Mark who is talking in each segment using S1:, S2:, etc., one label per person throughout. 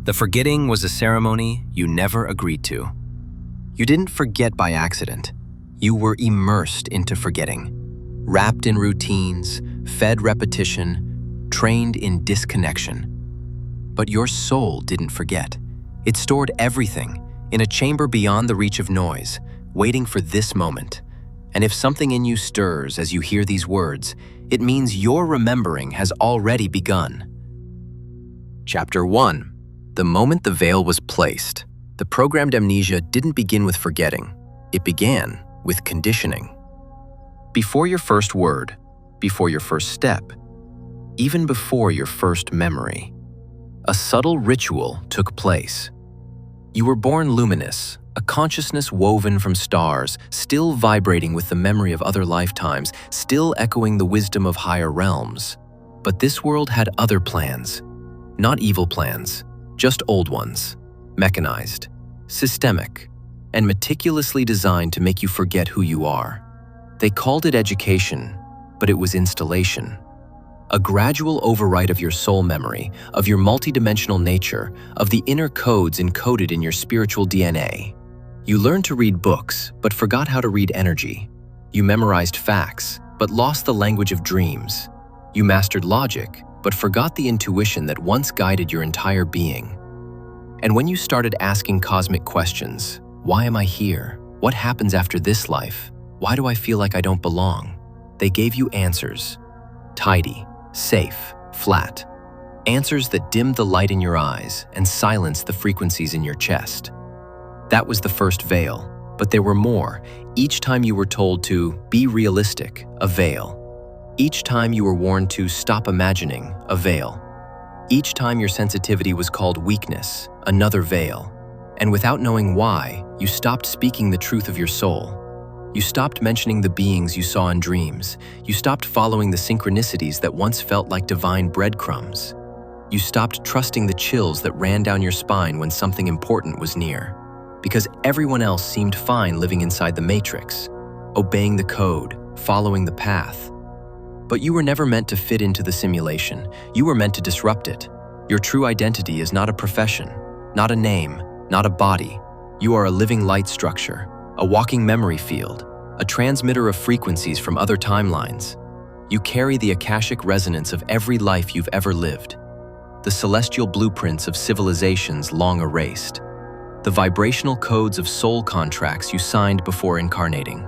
S1: The forgetting was a ceremony you never agreed to. You didn't forget by accident. You were immersed into forgetting, wrapped in routines, fed repetition, trained in disconnection. But your soul didn't forget. It stored everything in a chamber beyond the reach of noise, waiting for this moment. And if something in you stirs as you hear these words, it means your remembering has already begun. Chapter 1. The moment the veil was placed, the programmed amnesia didn't begin with forgetting. It began with conditioning. Before your first word, before your first step, even before your first memory, a subtle ritual took place. You were born luminous, a consciousness woven from stars, still vibrating with the memory of other lifetimes, still echoing the wisdom of higher realms. But this world had other plans. Not evil plans, just old ones, mechanized, systemic, and meticulously designed to make you forget who you are. They called it education, but it was installation. A gradual overwrite of your soul memory, of your multidimensional nature, of the inner codes encoded in your spiritual DNA. You learned to read books, but forgot how to read energy. You memorized facts, but lost the language of dreams. You mastered logic, but forgot the intuition that once guided your entire being. And when you started asking cosmic questions, why am I here? What happens after this life? Why do I feel like I don't belong? They gave you answers. Tidy, safe, flat. Answers that dimmed the light in your eyes and silenced the frequencies in your chest. That was the first veil, but there were more. Each time you were told to be realistic, a veil. Each time you were warned to stop imagining, a veil. Each time your sensitivity was called weakness, another veil. And without knowing why, you stopped speaking the truth of your soul. You stopped mentioning the beings you saw in dreams. You stopped following the synchronicities that once felt like divine breadcrumbs. You stopped trusting the chills that ran down your spine when something important was near. Because everyone else seemed fine living inside the matrix, obeying the code, following the path. But you were never meant to fit into the simulation. You were meant to disrupt it. Your true identity is not a profession, not a name, not a body. You are a living light structure, a walking memory field, a transmitter of frequencies from other timelines. You carry the akashic resonance of every life you've ever lived, the celestial blueprints of civilizations long erased, the vibrational codes of soul contracts you signed before incarnating.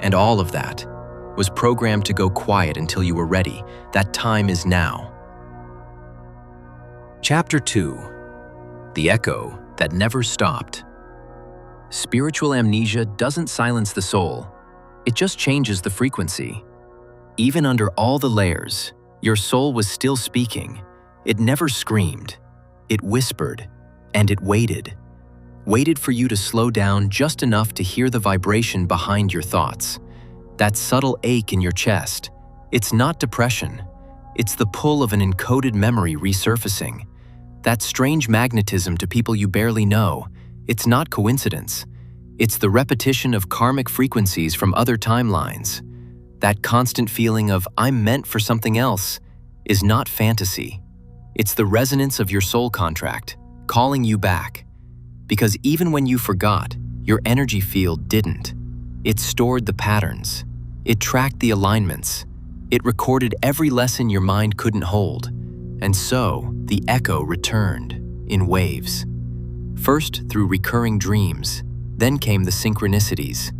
S1: And all of that was programmed to go quiet until you were ready. That time is now. Chapter 2. The Echo That Never Stopped. Spiritual amnesia doesn't silence the soul. It just changes the frequency. Even under all the layers, your soul was still speaking. It never screamed. It whispered, and it waited. Waited for you to slow down just enough to hear the vibration behind your thoughts. That subtle ache in your chest. It's not depression. It's the pull of an encoded memory resurfacing. That strange magnetism to people you barely know. It's not coincidence. It's the repetition of karmic frequencies from other timelines. That constant feeling of I'm meant for something else is not fantasy. It's the resonance of your soul contract, calling you back. Because even when you forgot, your energy field didn't. It stored the patterns. It tracked the alignments. It recorded every lesson your mind couldn't hold. And so, the echo returned, in waves. First through recurring dreams, then came the synchronicities.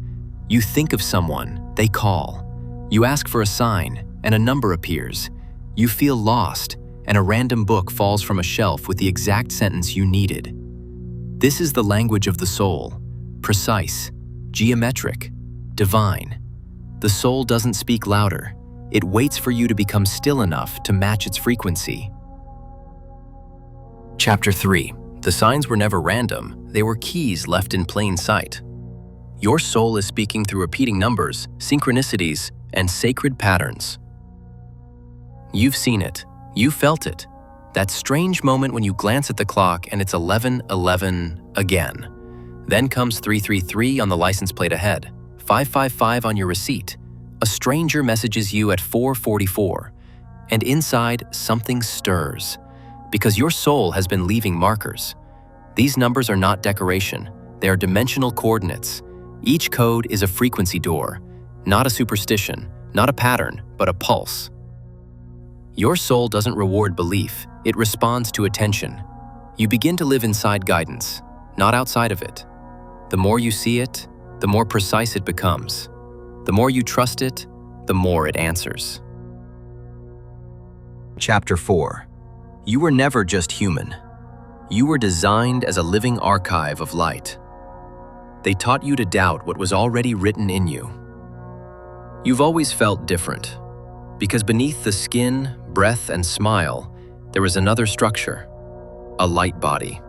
S1: You think of someone, they call. You ask for a sign, and a number appears. You feel lost, and a random book falls from a shelf with the exact sentence you needed. This is the language of the soul, precise, geometric, divine. The soul doesn't speak louder. It waits for you to become still enough to match its frequency. Chapter 3. The signs were never random. They were keys left in plain sight. Your soul is speaking through repeating numbers, synchronicities, and sacred patterns. You've seen it. You felt it. That strange moment when you glance at the clock and it's 11:11 again. Then comes 333 on the license plate ahead, 555 on your receipt. A stranger messages you at 4:44, and inside something stirs. Because your soul has been leaving markers. These numbers are not decoration, they are dimensional coordinates. Each code is a frequency door, not a superstition, not a pattern, but a pulse. Your soul doesn't reward belief, it responds to attention. You begin to live inside guidance, not outside of it. The more you see it, the more precise it becomes. The more you trust it, the more it answers. Chapter 4. You were never just human. You were designed as a living archive of light. They taught you to doubt what was already written in you. You've always felt different, because beneath the skin, breath, and smile, there was another structure, a light body,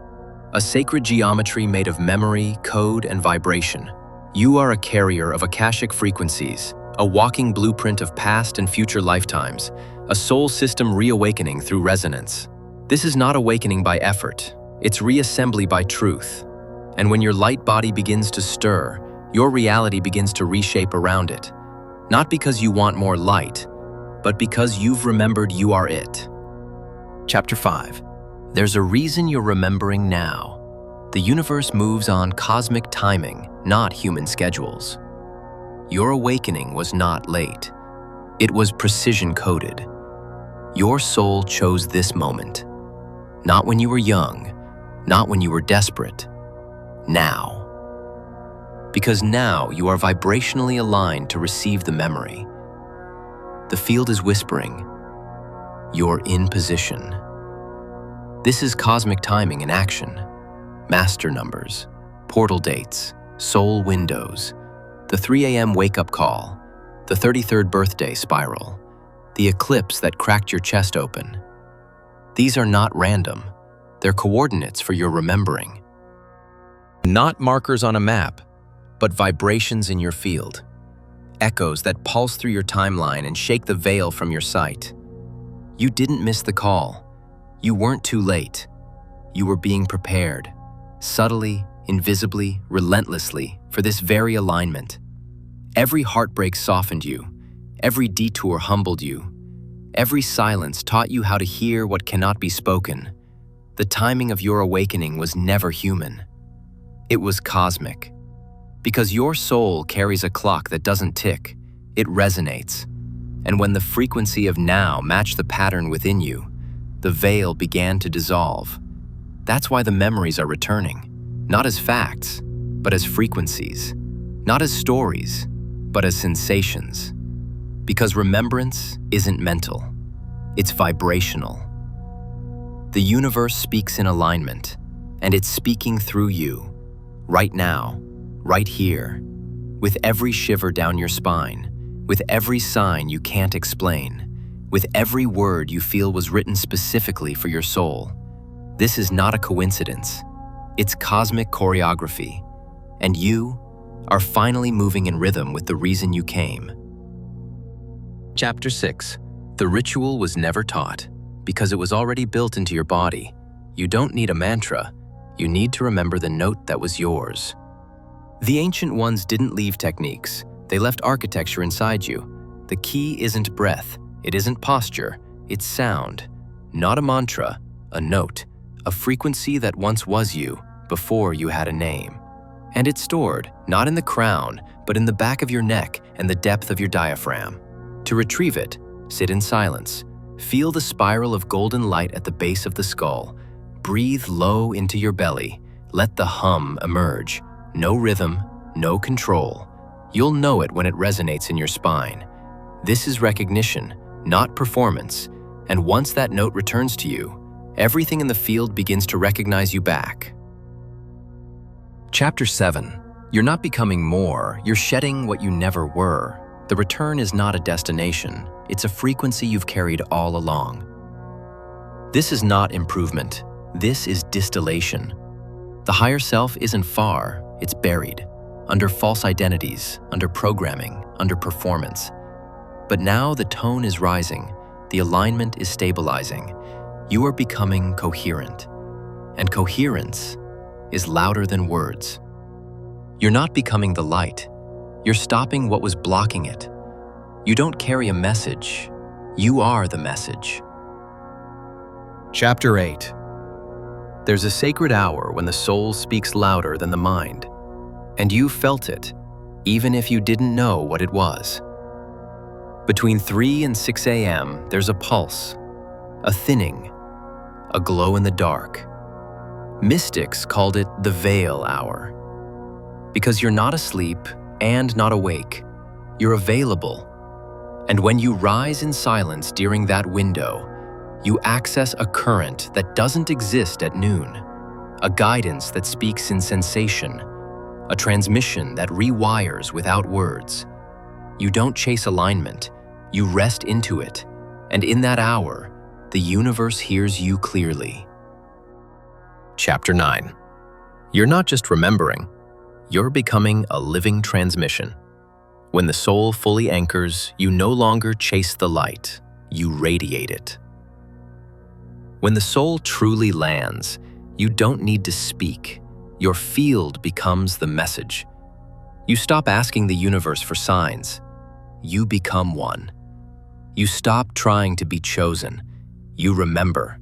S1: a sacred geometry made of memory, code, and vibration. You are a carrier of Akashic frequencies, a walking blueprint of past and future lifetimes, a soul system reawakening through resonance. This is not awakening by effort, it's reassembly by truth. And when your light body begins to stir, your reality begins to reshape around it. Not because you want more light, but because you've remembered you are it. Chapter 5. There's a reason you're remembering now. The universe moves on cosmic timing, not human schedules. Your awakening was not late. It was precision-coded. Your soul chose this moment. Not when you were young, not when you were desperate. Now. Because now you are vibrationally aligned to receive the memory. The field is whispering. You're in position. This is cosmic timing in action. Master numbers, portal dates, soul windows, the 3 a.m. wake-up call, the 33rd birthday spiral, the eclipse that cracked your chest open. These are not random. They're coordinates for your remembering. Not markers on a map, but vibrations in your field. Echoes that pulse through your timeline and shake the veil from your sight. You didn't miss the call. You weren't too late. You were being prepared, subtly, invisibly, relentlessly, for this very alignment. Every heartbreak softened you. Every detour humbled you. Every silence taught you how to hear what cannot be spoken. The timing of your awakening was never human. It was cosmic. Because your soul carries a clock that doesn't tick, it resonates. And when the frequency of now matched the pattern within you, the veil began to dissolve. That's why the memories are returning, not as facts, but as frequencies. Not as stories, but as sensations. Because remembrance isn't mental, it's vibrational. The universe speaks in alignment, and it's speaking through you, right now, right here, with every shiver down your spine, with every sign you can't explain, with every word you feel was written specifically for your soul. This is not a coincidence. It's cosmic choreography, and you are finally moving in rhythm with the reason you came. Chapter 6. The ritual was never taught, because it was already built into your body. You don't need a mantra, you need to remember the note that was yours. The ancient ones didn't leave techniques, they left architecture inside you. The key isn't breath, it isn't posture, it's sound. Not a mantra, a note, a frequency that once was you, before you had a name. And it's stored, not in the crown, but in the back of your neck and the depth of your diaphragm. To retrieve it, sit in silence. Feel the spiral of golden light at the base of the skull. Breathe low into your belly. Let the hum emerge. No rhythm, no control. You'll know it when it resonates in your spine. This is recognition, not performance. And once that note returns to you, everything in the field begins to recognize you back. Chapter 7. You're not becoming more, you're shedding what you never were. The return is not a destination, it's a frequency you've carried all along. This is not improvement, this is distillation. The higher self isn't far, it's buried, under false identities, under programming, under performance. But now the tone is rising, the alignment is stabilizing. You are becoming coherent, and coherence is louder than words. You're not becoming the light. You're stopping what was blocking it. You don't carry a message. You are the message. Chapter 8. There's a sacred hour when the soul speaks louder than the mind, and you felt it, even if you didn't know what it was. Between 3 and 6 a.m., there's a pulse, a thinning, a glow in the dark. Mystics called it the veil hour, because you're not asleep and not awake. You're available. And when you rise in silence during that window, you access a current that doesn't exist at noon, a guidance that speaks in sensation, a transmission that rewires without words. You don't chase alignment, you rest into it, and in that hour, the universe hears you clearly. Chapter 9. You're not just remembering, you're becoming a living transmission. When the soul fully anchors, you no longer chase the light, you radiate it. When the soul truly lands, you don't need to speak. Your field becomes the message. You stop asking the universe for signs. You become one. You stop trying to be chosen. You remember.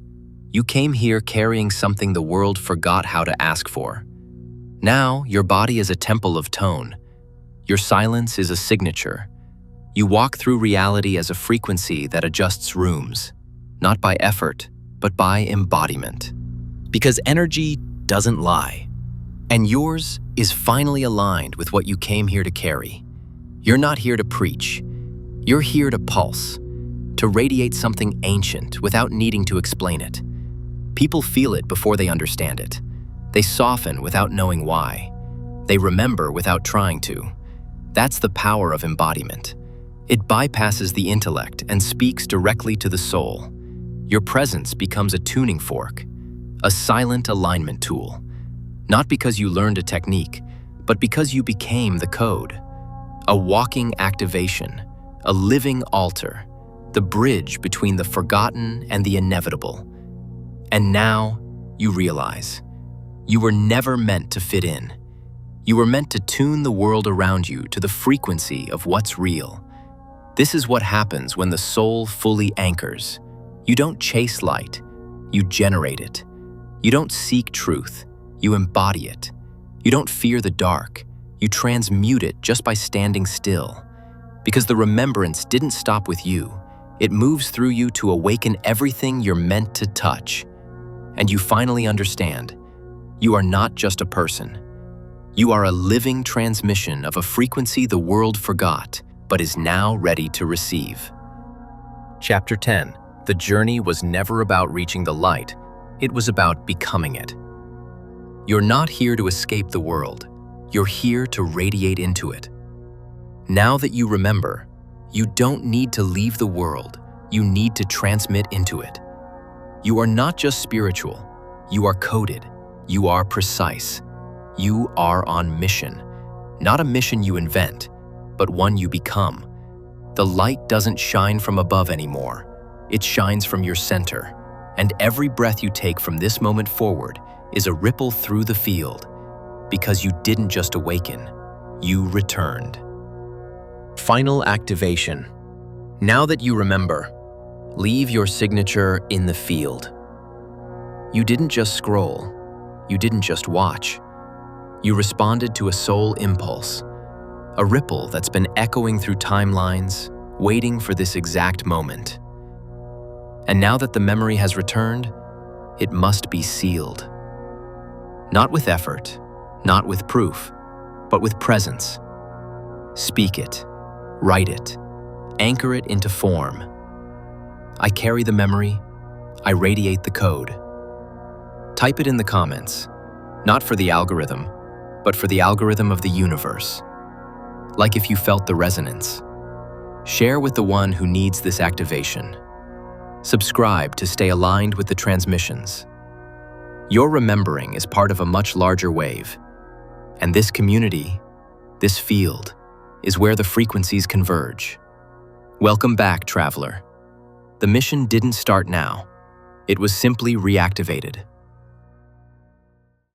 S1: You came here carrying something the world forgot how to ask for. Now, your body is a temple of tone. Your silence is a signature. You walk through reality as a frequency that adjusts rooms, not by effort, but by embodiment. Because energy doesn't lie. And yours is finally aligned with what you came here to carry. You're not here to preach. You're here to pulse, to radiate something ancient without needing to explain it. People feel it before they understand it. They soften without knowing why. They remember without trying to. That's the power of embodiment. It bypasses the intellect and speaks directly to the soul. Your presence becomes a tuning fork, a silent alignment tool. Not because you learned a technique, but because you became the code. A walking activation, a living altar, the bridge between the forgotten and the inevitable. And now you realize, you were never meant to fit in. You were meant to tune the world around you to the frequency of what's real. This is what happens when the soul fully anchors. You don't chase light, you generate it. You don't seek truth, you embody it. You don't fear the dark, you transmute it just by standing still. Because the remembrance didn't stop with you, it moves through you to awaken everything you're meant to touch. And you finally understand, you are not just a person. You are a living transmission of a frequency the world forgot, but is now ready to receive. Chapter 10. The journey was never about reaching the light, it was about becoming it. You're not here to escape the world, you're here to radiate into it. Now that you remember, you don't need to leave the world, you need to transmit into it. You are not just spiritual, you are coded, you are precise. You are on mission. Not a mission you invent, but one you become. The light doesn't shine from above anymore. It shines from your center. And every breath you take from this moment forward is a ripple through the field. Because you didn't just awaken, you returned. Final activation. Now that you remember, leave your signature in the field. You didn't just scroll. You didn't just watch. You responded to a soul impulse, a ripple that's been echoing through timelines, waiting for this exact moment. And now that the memory has returned, it must be sealed. Not with effort, not with proof, but with presence. Speak it, write it, anchor it into form. I carry the memory, I radiate the code. Type it in the comments, not for the algorithm, but for the algorithm of the universe. Like if you felt the resonance. Share with the one who needs this activation. Subscribe to stay aligned with the transmissions. Your remembering is part of a much larger wave. And this community, this field, is where the frequencies converge. Welcome back, traveler. The mission didn't start now. It was simply reactivated.